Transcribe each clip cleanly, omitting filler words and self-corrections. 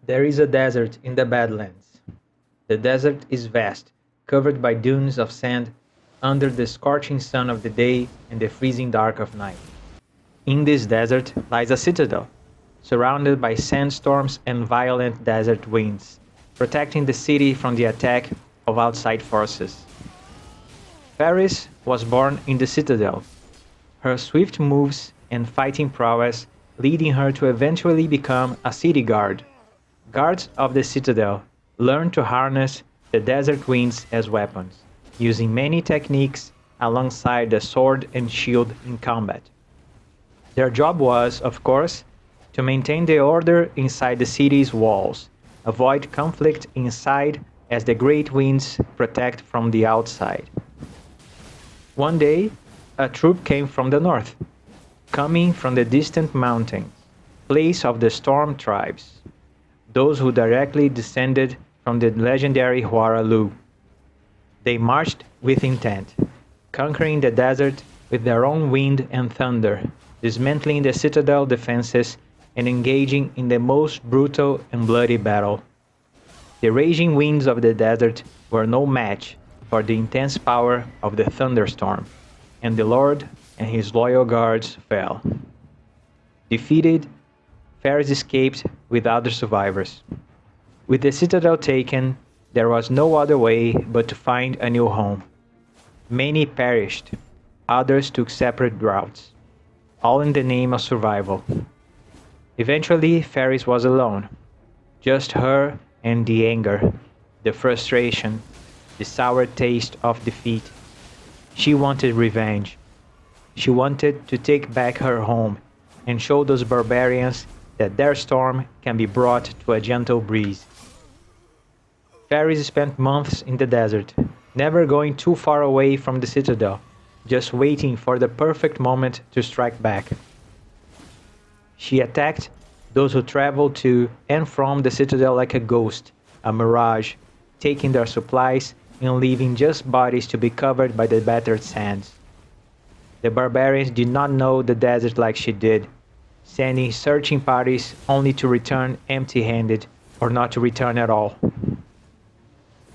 There is a desert in the Badlands. The desert is vast, covered by dunes of sand under the scorching sun of the day and the freezing dark of night. In this desert lies a citadel, surrounded by sandstorms and violent desert winds, protecting the city from the attack of outside forces. Farris was born in the citadel, her swift moves and fighting prowess leading her to eventually become a city guard. Guards of the citadel learn to harness the desert winds as weapons, using many techniques alongside the sword and shield in combat. Their job was, of course, to maintain the order inside the city's walls, avoid conflict inside as the great winds protect from the outside. One day, a troop came from the north, coming from the distant mountains, place of the storm tribes, those who directly descended from the legendary Huaralu. They marched with intent, conquering the desert with their own wind and thunder, dismantling the citadel defenses and engaging in the most brutal and bloody battle. The raging winds of the desert were no match for the intense power of the thunderstorm, and the Lord and his loyal guards fell. Defeated, Ferris escaped with other survivors. With the citadel taken, there was no other way but to find a new home. Many perished, others took separate routes, all in the name of survival. Eventually, Ferris was alone, just her and the anger, the frustration, the sour taste of defeat. She wanted revenge. She wanted to take back her home and show those barbarians that their storm can be brought to a gentle breeze. Ferris spent months in the desert, never going too far away from the citadel, just waiting for the perfect moment to strike back. She attacked those who traveled to and from the citadel like a ghost, a mirage, taking their supplies and leaving just bodies to be covered by the battered sands. The barbarians did not know the desert like she did, sending searching parties only to return empty-handed or not to return at all.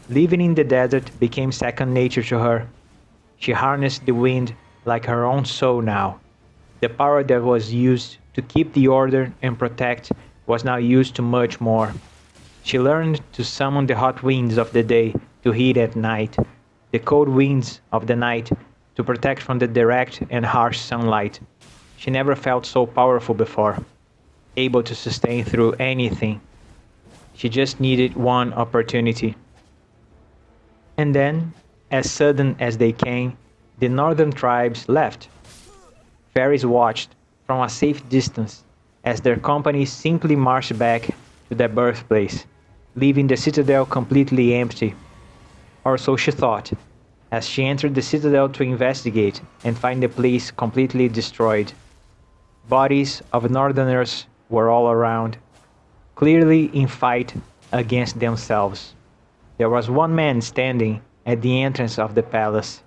Living in the desert became second nature to her. She harnessed the wind like her own soul now. The power that was used to keep the order and protect was now used to much more. She learned to summon the hot winds of the day to heat at night, the cold winds of the night to protect from the direct and harsh sunlight. She never felt so powerful before, able to sustain through anything. She just needed one opportunity. And then, as sudden as they came, the northern tribes left. Ferris watched from a safe distance as their company simply marched back to their birthplace, leaving the citadel completely empty. Or so she thought, as she entered the citadel to investigate and find the place completely destroyed. Bodies of northerners were all around, clearly in fight against themselves. There was one man standing at the entrance of the palace.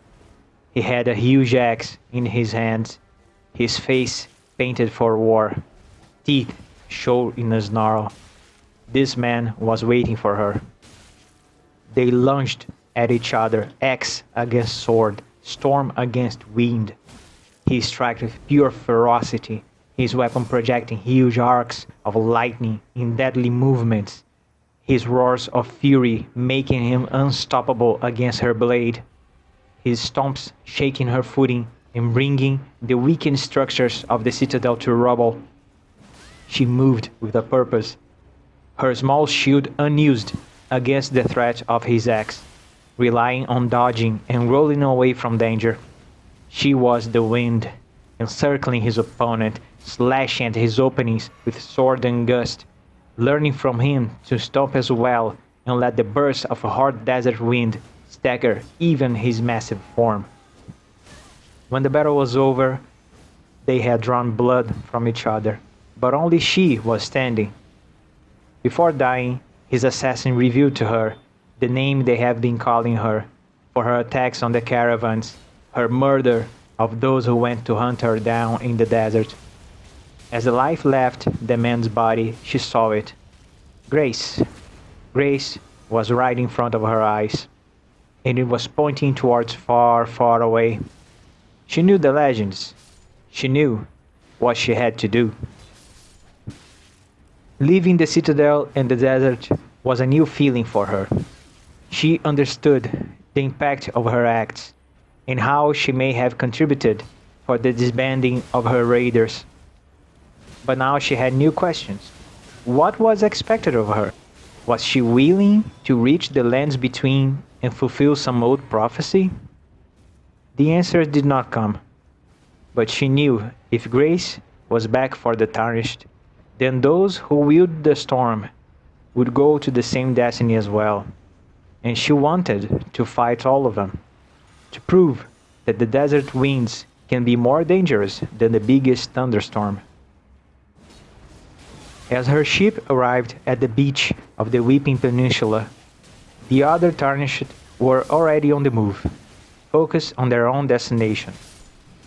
He had a huge axe in his hands, his face painted for war, teeth showed in a snarl. This man was waiting for her. They lunged at each other, axe against sword, storm against wind. He struck with pure ferocity, his weapon projecting huge arcs of lightning in deadly movements, his roars of fury making him unstoppable against her blade, his stomps shaking her footing and bringing the weakened structures of the citadel to rubble. She moved with a purpose, her small shield unused against the threat of his axe, relying on dodging and rolling away from danger. She was the wind, encircling his opponent, slashing at his openings with sword and gust, learning from him to stomp as well and let the burst of a hot desert wind stagger even his massive form. When the battle was over, they had drawn blood from each other, but only she was standing. Before dying, his assassin revealed to her the name they have been calling her for her attacks on the caravans, her murder of those who went to hunt her down in the desert. As the life left the man's body, she saw it. Grace. Grace was right in front of her eyes, and it was pointing towards far, far away. She knew the legends. She knew what she had to do. Leaving the citadel and the desert was a new feeling for her. She understood the impact of her acts and how she may have contributed for the disbanding of her raiders. But now she had new questions. What was expected of her? Was she willing to reach the lands between and fulfill some old prophecy? The answer did not come, but she knew if Grace was back for the Tarnished, then those who wielded the storm would go to the same destiny as well, and she wanted to fight all of them, to prove that the desert winds can be more dangerous than the biggest thunderstorm. As her ship arrived at the beach of the Weeping Peninsula, the other Tarnished were already on the move, focused on their own destination.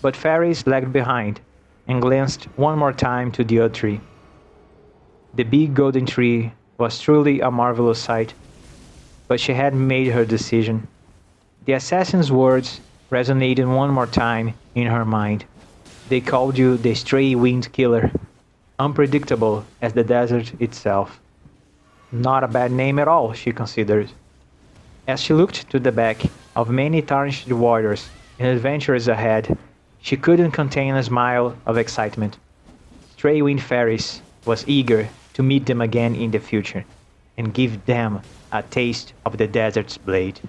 But Farris lagged behind and glanced one more time to the oak tree. The big golden tree was truly a marvelous sight, but she had made her decision. The assassin's words resonated one more time in her mind. They called you the Straywind Killer, unpredictable as the desert itself. Not a bad name at all, she considered. As she looked to the back of many tarnished warriors and adventurers ahead, she couldn't contain a smile of excitement. Straywind Farris was eager to meet them again in the future and give them a taste of the desert's blade.